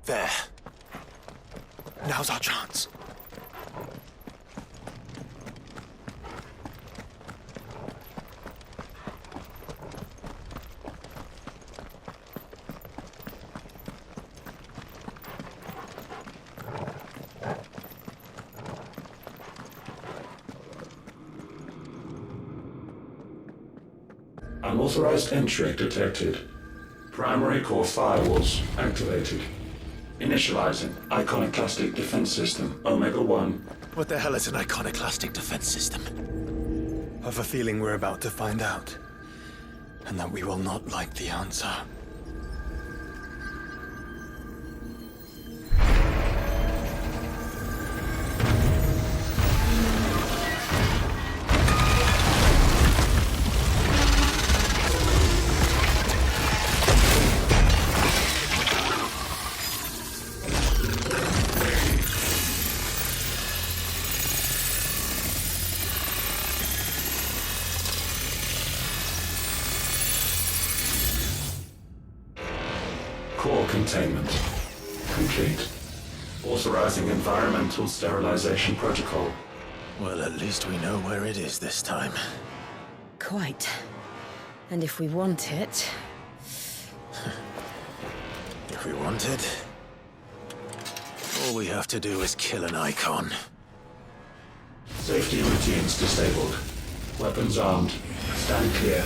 There. Now's our chance. Unauthorized entry detected. Primary core firewalls activated. Initializing iconoclastic defense system Omega-1. What the hell is an iconoclastic defense system? I've a feeling we're about to find out. And that we will not like the answer. Core containment complete. Authorizing environmental sterilization protocol. Well, at least we know where it is this time. Quite. And if we want it... If we want it, all we have to do is kill an icon. Safety routines disabled. Weapons armed. Stand clear.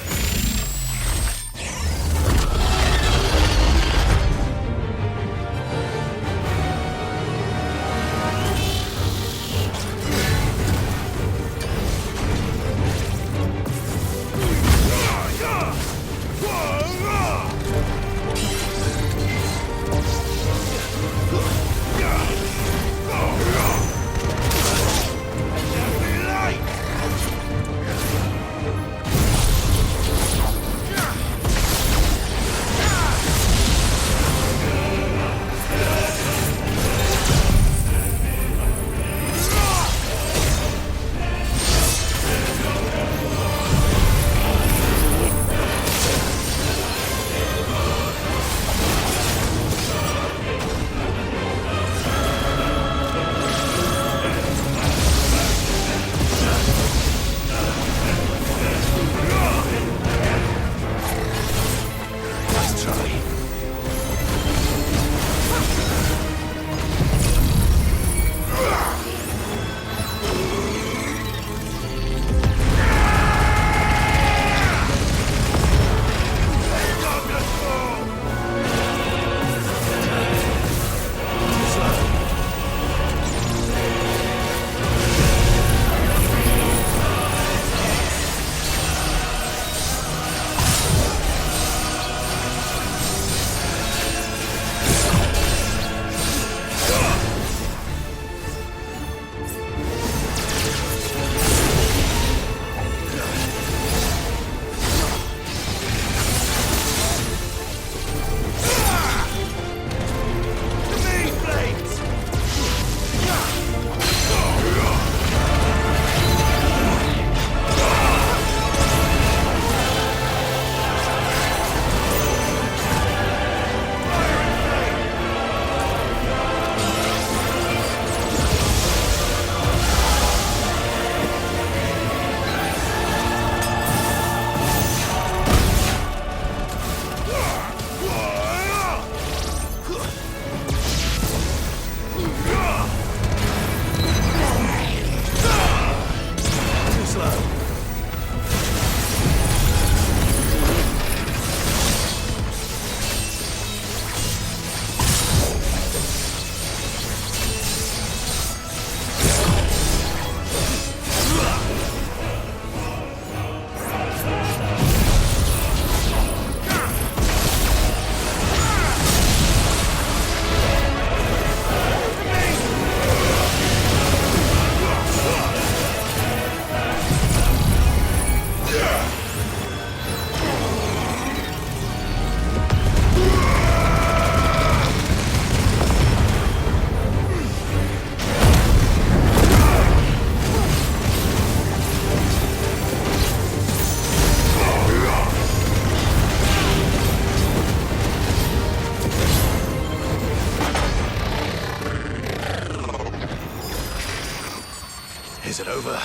over.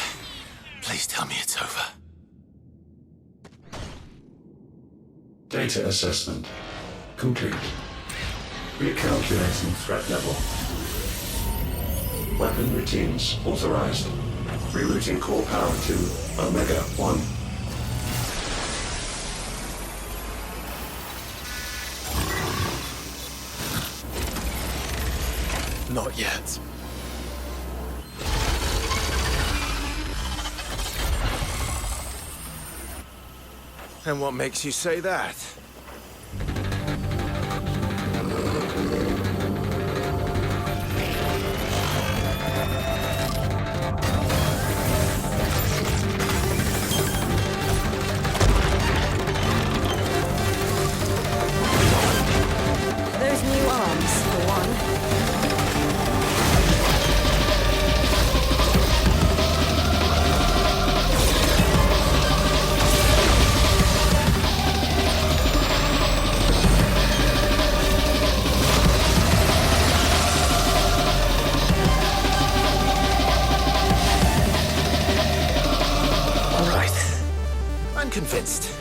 Please tell me it's over. Data assessment complete. Recalculating threat level. Weapon routines authorized. Rerouting core power to Omega 1. Not yet. And what makes you say that? Those new arms, for one. All right. I'm convinced.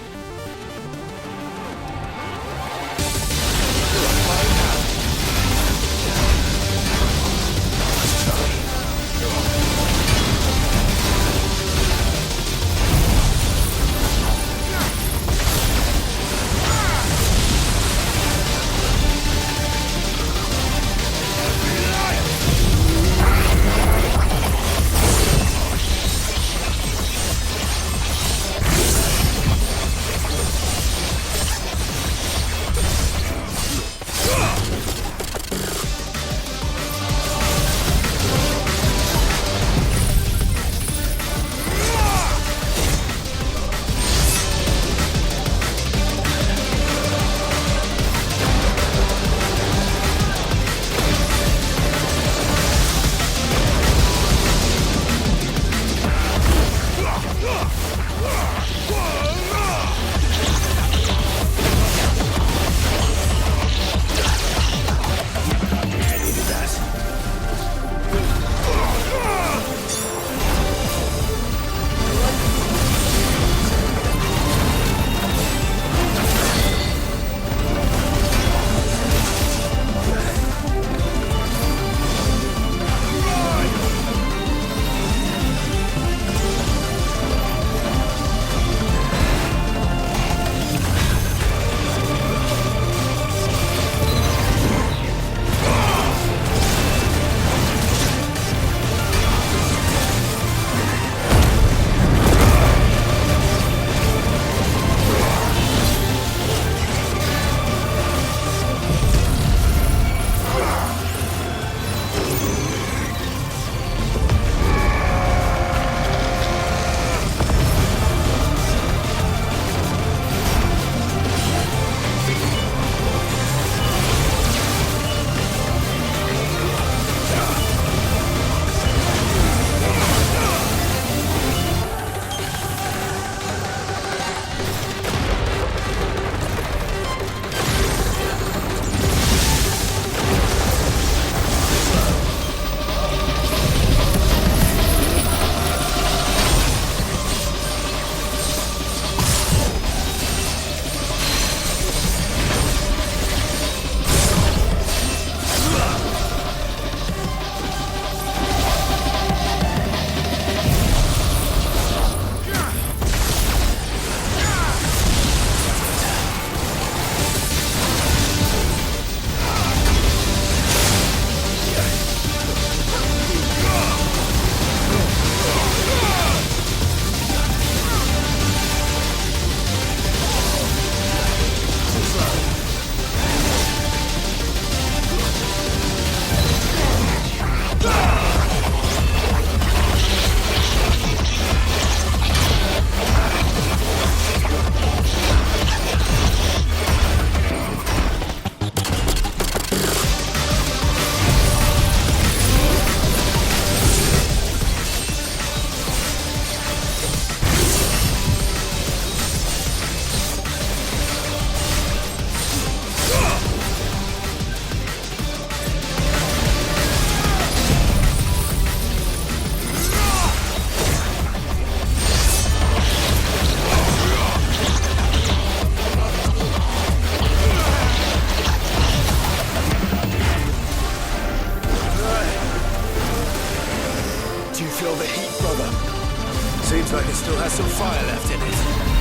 Seems like it still has some fire left in it.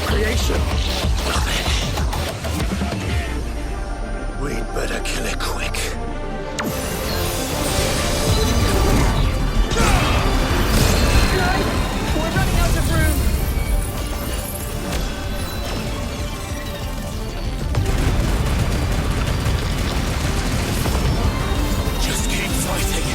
creation. We'd better kill it quick. We're running out of room. Just keep fighting.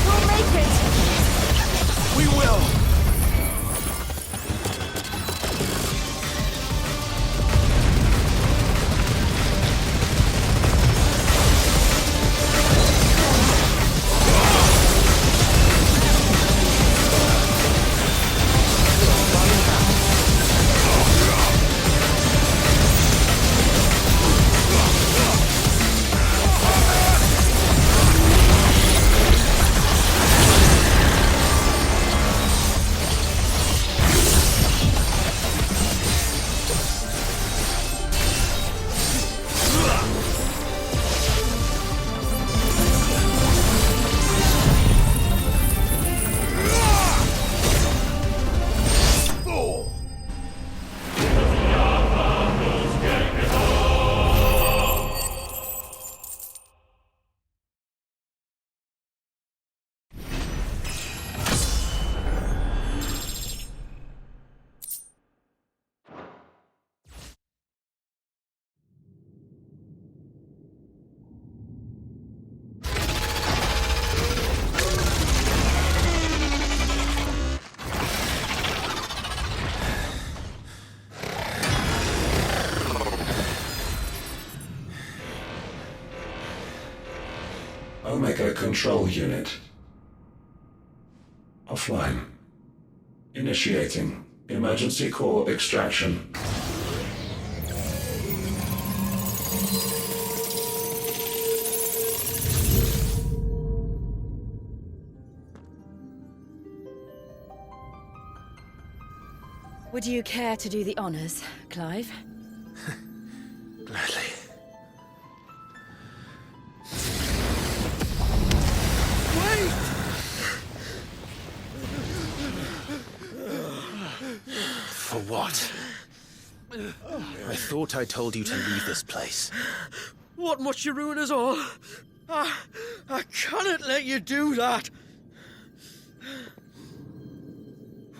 We'll make it. We will. Omega Control Unit. Offline. Initiating emergency core extraction. Would you care to do the honors, Clive? Gladly. For what? I thought I told you to leave this place. What must you ruin us all? I cannot let you do that.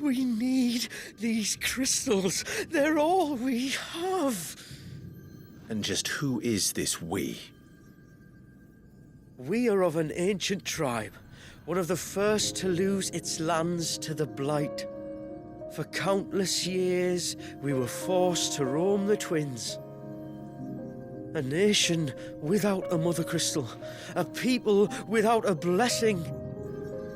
We need these crystals. They're all we have. And just who is this we? We are of an ancient tribe, one of the first to lose its lands to the Blight. For countless years, we were forced to roam the Twins. A nation without a mother crystal, a people without a blessing.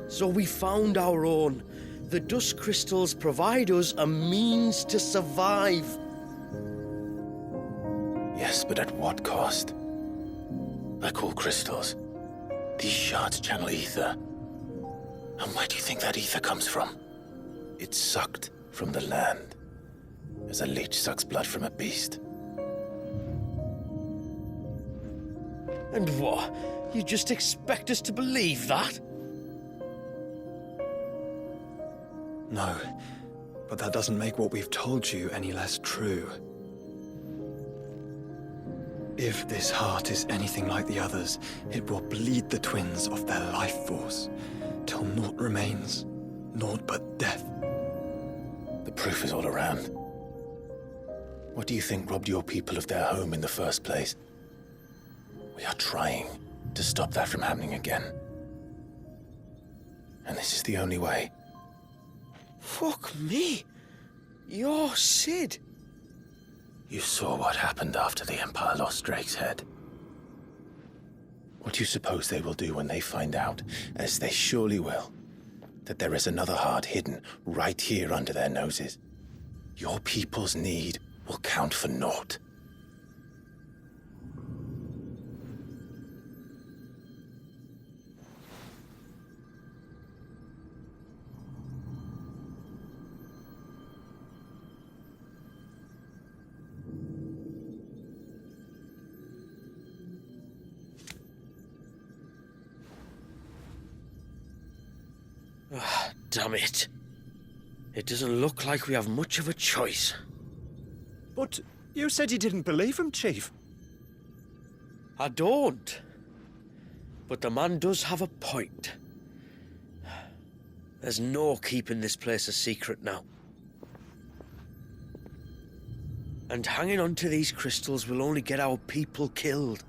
So we found our own, The dust crystals provide us a means to survive. Yes, but at what cost? Like all crystals, these shards channel ether. And where do you think that ether comes from? It's sucked from the land, as a leech sucks blood from a beast. And what? You just expect us to believe that? No, but that doesn't make what we've told you any less true. If this heart is anything like the others, it will bleed the twins of their life force, till naught remains, naught but death. The proof is all around. What do you think robbed your people of their home in the first place? We are trying to stop that from happening again. And this is the only way. Fuck me. You're Sid. You saw what happened after the Empire lost Drake's head. What do you suppose they will do when they find out, as they surely will, that there is another heart hidden right here under their noses? Your people's need will count for naught. Damn it. It doesn't look like we have much of a choice. But you said you didn't believe him, Chief. I don't. But the man does have a point. There's no keeping this place a secret now. And hanging on to these crystals will only get our people killed.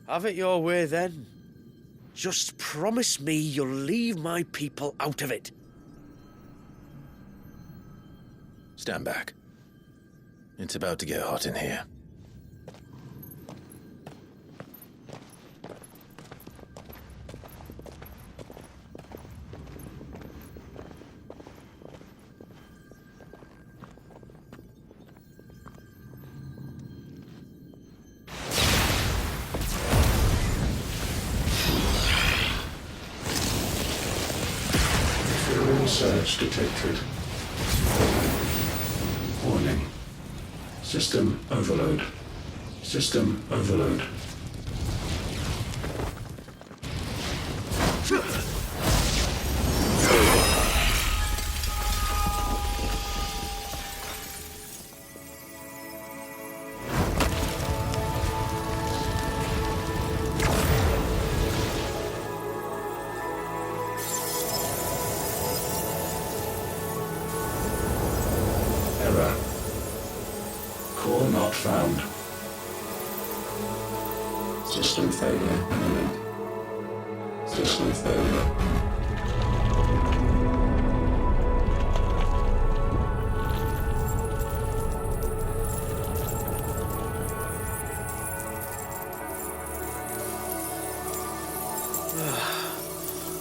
Have it your way, then. Just promise me you'll leave my people out of it. Stand back. It's about to get hot in here. Surge detected. Warning. System overload. System overload. Error. Core not found. System failure imminent. System failure.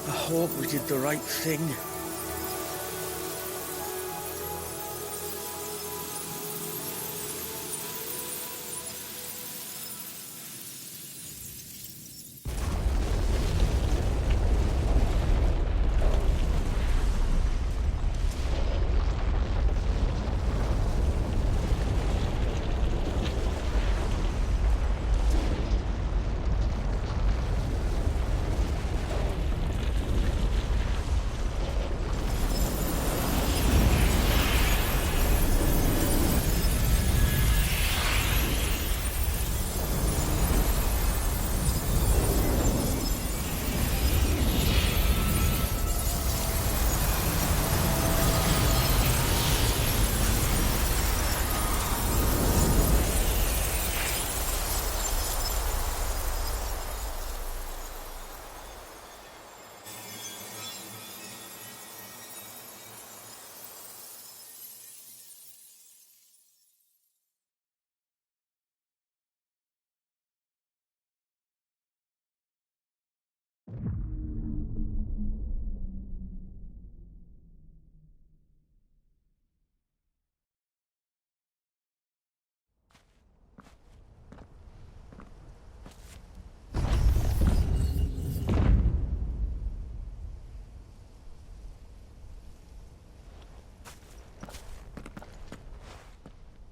I hope we did the right thing.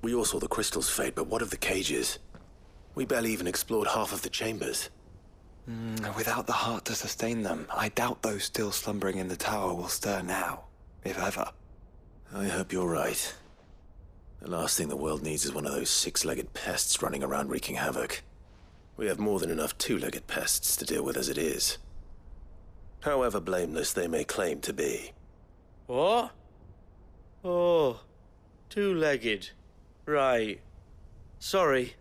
We all saw the crystal's fate, but what of the cages? We barely even explored half of the chambers. Without the heart to sustain them, I doubt those still slumbering in the tower will stir now, if ever. I hope you're right. The last thing the world needs is one of those six-legged pests running around wreaking havoc. We have more than enough two-legged pests to deal with as it is. However blameless they may claim to be. What? Oh, two-legged. Right. Sorry.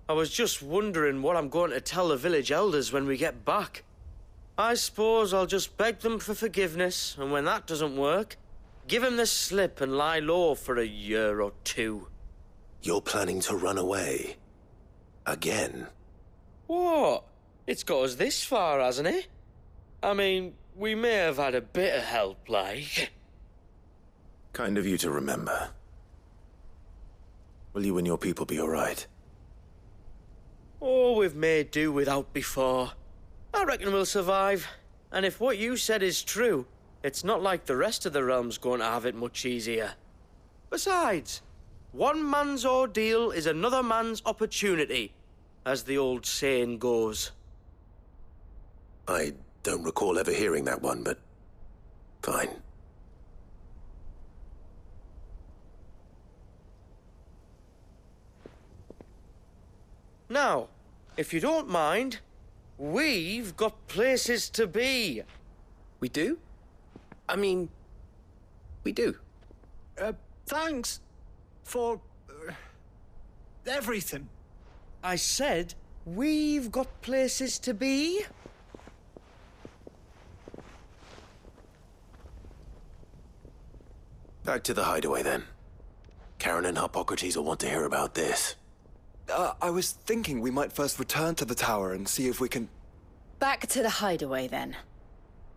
I was just wondering what I'm going to tell the village elders when we get back. I suppose I'll just beg them for forgiveness, and when that doesn't work, give them the slip and lie low for a year or two. You're planning to run away? Again? What? It's got us this far, hasn't it? I mean, we may have had a bit of help, like. Kind of you to remember. Will you and your people be all right? Oh, we've made do without before. I reckon we'll survive. And if what you said is true, it's not like the rest of the realm's going to have it much easier. Besides, one man's ordeal is another man's opportunity, as the old saying goes. I don't recall ever hearing that one, but fine. Now, if you don't mind, we've got places to be. We do? I mean, we do. Thanks for everything. I said, we've got places to be. Back to the hideaway, then. Karen and Hippocrates will want to hear about this. I was thinking we might first return to the tower and see if we can... Back to the hideaway, then.